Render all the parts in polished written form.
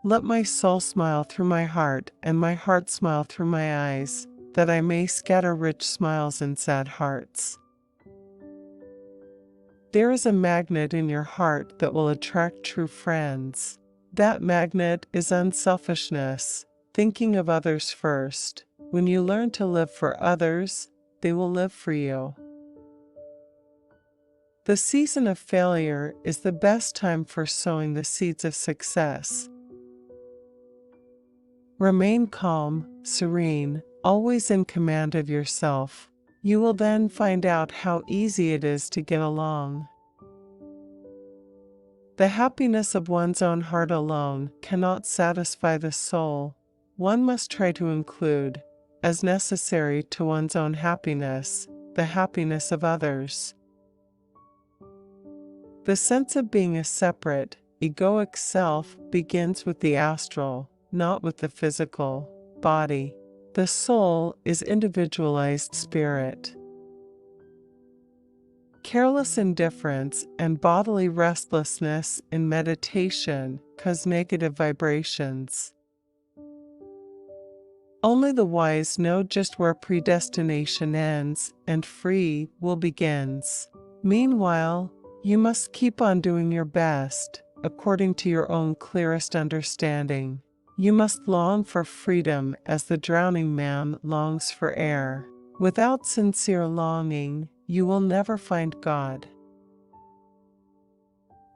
Let my soul smile through my heart, and my heart smile through my eyes, that I may scatter rich smiles in sad hearts. There is a magnet in your heart that will attract true friends. That magnet is unselfishness, thinking of others first. When you learn to live for others, they will live for you. The season of failure is the best time for sowing the seeds of success. Remain calm, serene, always in command of yourself. You will then find out how easy it is to get along. The happiness of one's own heart alone cannot satisfy the soul. One must try to include, as necessary to one's own happiness, the happiness of others. The sense of being a separate, egoic self begins with the astral, not with the physical body. The soul is individualized spirit. Careless indifference and bodily restlessness in meditation cause negative vibrations. Only the wise know just where predestination ends and free will begins. Meanwhile, you must keep on doing your best, according to your own clearest understanding. You must long for freedom as the drowning man longs for air. Without sincere longing, you will never find God.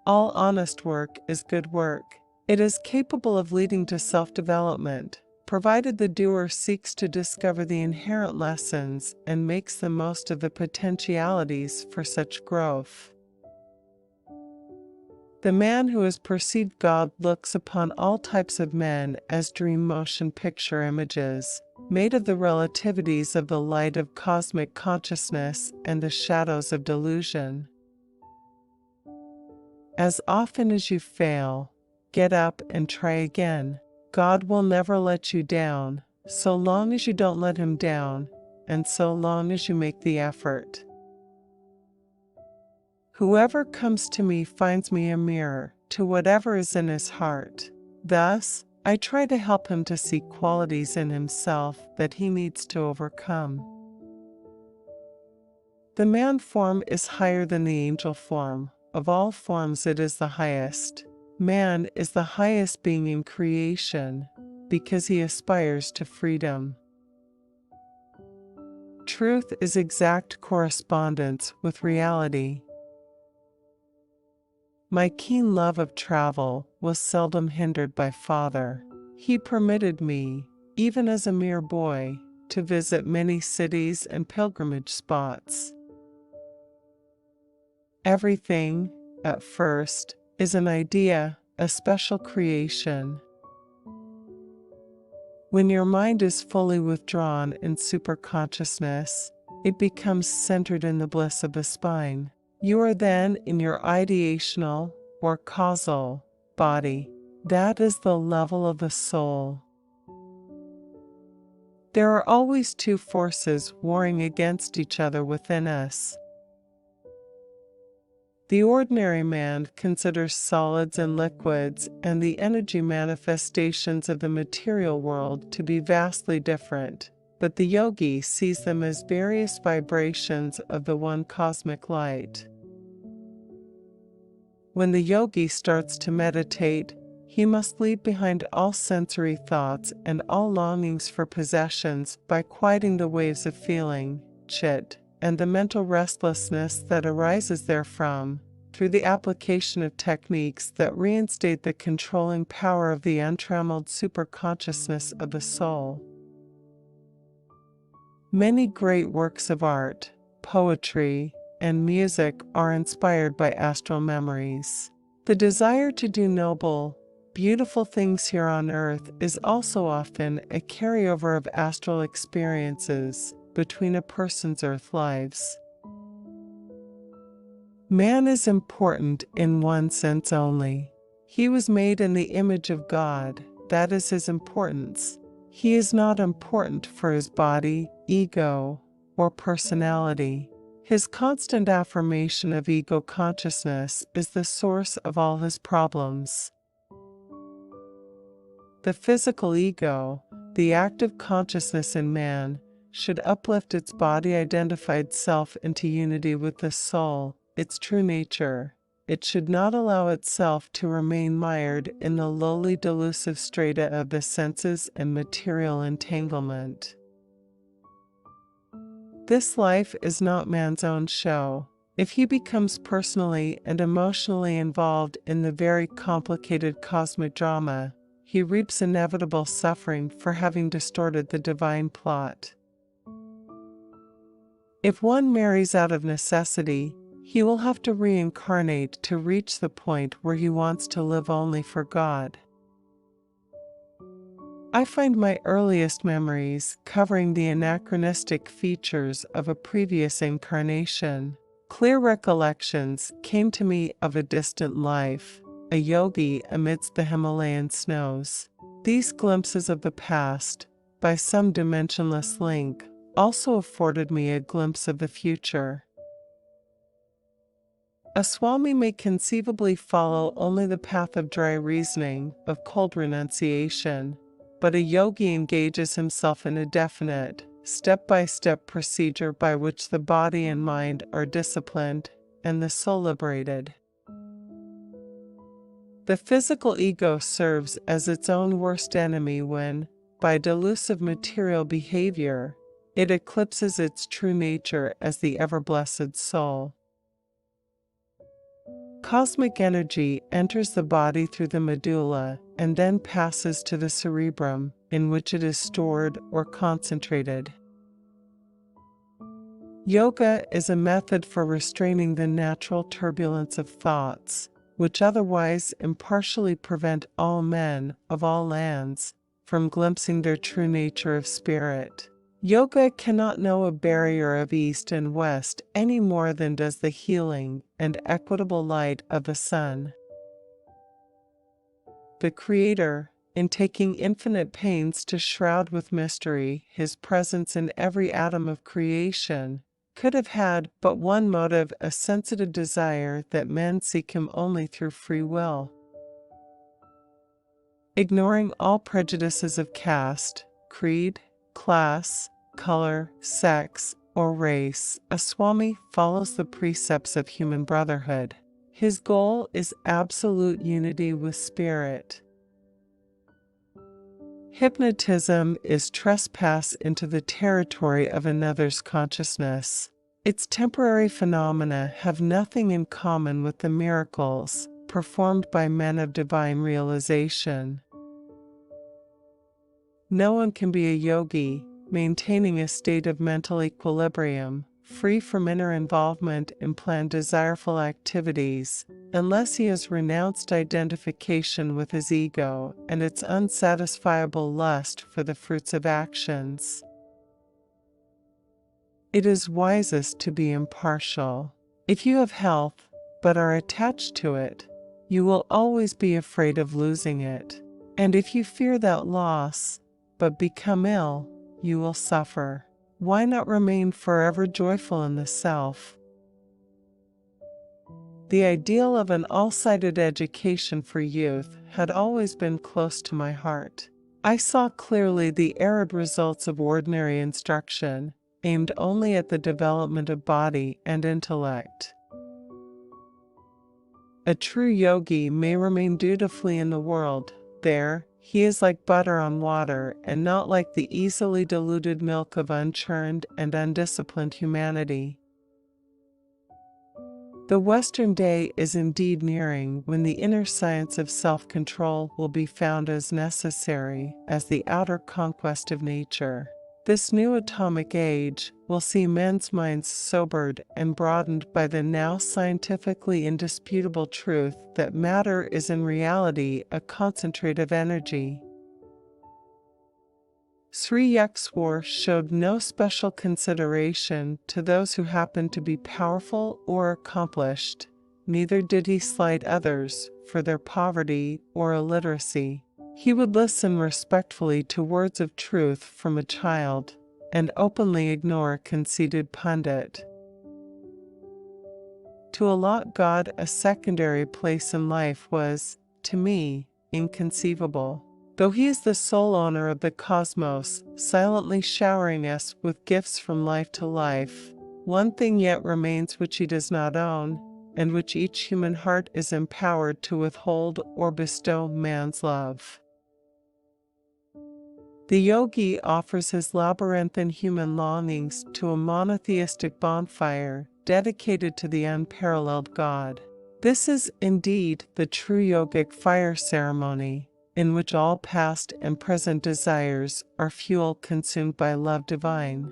All honest work is good work. It is capable of leading to self-development, provided the doer seeks to discover the inherent lessons and makes the most of the potentialities for such growth. The man who has perceived God looks upon all types of men as dream motion picture images, made of the relativities of the light of cosmic consciousness and the shadows of delusion. As often as you fail, get up and try again. God will never let you down, so long as you don't let Him down, and so long as you make the effort. Whoever comes to me finds me a mirror to whatever is in his heart. Thus, I try to help him to see qualities in himself that he needs to overcome. The man form is higher than the angel form. Of all forms it is the highest. Man is the highest being in creation because he aspires to freedom. Truth is exact correspondence with reality. My keen love of travel was seldom hindered by Father. He permitted me, even as a mere boy, to visit many cities and pilgrimage spots. Everything, at first, is an idea, a special creation. When your mind is fully withdrawn in superconsciousness, it becomes centered in the bliss of the spine. You are then in your ideational or causal body. That is the level of the soul. There are always two forces warring against each other within us. The ordinary man considers solids and liquids and the energy manifestations of the material world to be vastly different, but the yogi sees them as various vibrations of the one cosmic light. When the yogi starts to meditate, he must leave behind all sensory thoughts and all longings for possessions by quieting the waves of feeling, chit, and the mental restlessness that arises therefrom, through the application of techniques that reinstate the controlling power of the untrammeled superconsciousness of the soul. Many great works of art, poetry, and music are inspired by astral memories. The desire to do noble, beautiful things here on earth is also often a carryover of astral experiences between a person's earth lives. Man is important in one sense only. He was made in the image of God, that is his importance. He is not important for his body, ego, or personality. His constant affirmation of ego consciousness is the source of all his problems. The physical ego, the active consciousness in man, should uplift its body-identified self into unity with the soul, its true nature. It should not allow itself to remain mired in the lowly delusive strata of the senses and material entanglement. This life is not man's own show. If he becomes personally and emotionally involved in the very complicated cosmic drama, he reaps inevitable suffering for having distorted the divine plot. If one marries out of necessity, he will have to reincarnate to reach the point where he wants to live only for God. I find my earliest memories covering the anachronistic features of a previous incarnation. Clear recollections came to me of a distant life, a yogi amidst the Himalayan snows. These glimpses of the past, by some dimensionless link, also afforded me a glimpse of the future. A Swami may conceivably follow only the path of dry reasoning, of cold renunciation, but a yogi engages himself in a definite, step-by-step procedure by which the body and mind are disciplined, and the soul liberated. The physical ego serves as its own worst enemy when, by delusive material behavior, it eclipses its true nature as the ever-blessed soul. Cosmic energy enters the body through the medulla and then passes to the cerebrum, in which it is stored or concentrated. Yoga is a method for restraining the natural turbulence of thoughts, which otherwise impartially prevent all men of all lands from glimpsing their true nature of spirit. Yoga cannot know a barrier of east and west any more than does the healing and equitable light of the sun. The Creator, in taking infinite pains to shroud with mystery His presence in every atom of creation, could have had but one motive: a sensitive desire that men seek Him only through free will. Ignoring all prejudices of caste, creed, class, color, sex, or race, a Swami follows the precepts of human brotherhood. His goal is absolute unity with spirit. Hypnotism is trespass into the territory of another's consciousness. Its temporary phenomena have nothing in common with the miracles performed by men of divine realization. No one can be a yogi, maintaining a state of mental equilibrium, free from inner involvement in planned desireful activities, unless he has renounced identification with his ego and its unsatisfiable lust for the fruits of actions. It is wisest to be impartial. If you have health, but are attached to it, you will always be afraid of losing it. And if you fear that loss, but become ill, you will suffer. Why not remain forever joyful in the self? The ideal of an all-sided education for youth had always been close to my heart. I saw clearly the arid results of ordinary instruction, aimed only at the development of body and intellect. A true yogi may remain dutifully in the world. There, he is like butter on water and not like the easily diluted milk of unchurned and undisciplined humanity. The Western day is indeed nearing when the inner science of self-control will be found as necessary as the outer conquest of nature. This new atomic age will see men's minds sobered and broadened by the now scientifically indisputable truth that matter is in reality a concentrate of energy. Sri Yukteswar showed no special consideration to those who happened to be powerful or accomplished, neither did he slight others for their poverty or illiteracy. He would listen respectfully to words of truth from a child, and openly ignore a conceited pundit. To allot God a secondary place in life was, to me, inconceivable. Though he is the sole owner of the cosmos, silently showering us with gifts from life to life, one thing yet remains which he does not own, and which each human heart is empowered to withhold or bestow: man's love. The yogi offers his labyrinthine human longings to a monotheistic bonfire dedicated to the unparalleled God. This is indeed the true yogic fire ceremony, in which all past and present desires are fuel consumed by love divine.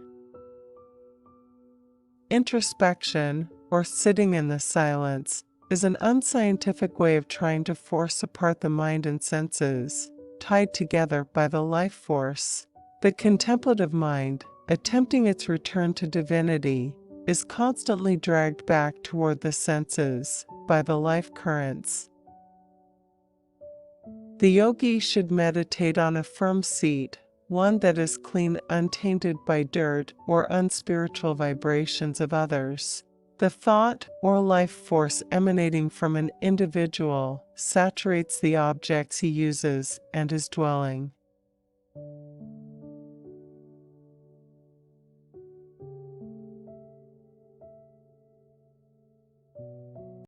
Introspection, or sitting in the silence, is an unscientific way of trying to force apart the mind and senses, tied together by the life force. The contemplative mind, attempting its return to divinity, is constantly dragged back toward the senses by the life currents. The yogi should meditate on a firm seat, one that is clean, untainted by dirt or unspiritual vibrations of others. The thought or life force emanating from an individual saturates the objects he uses and his dwelling.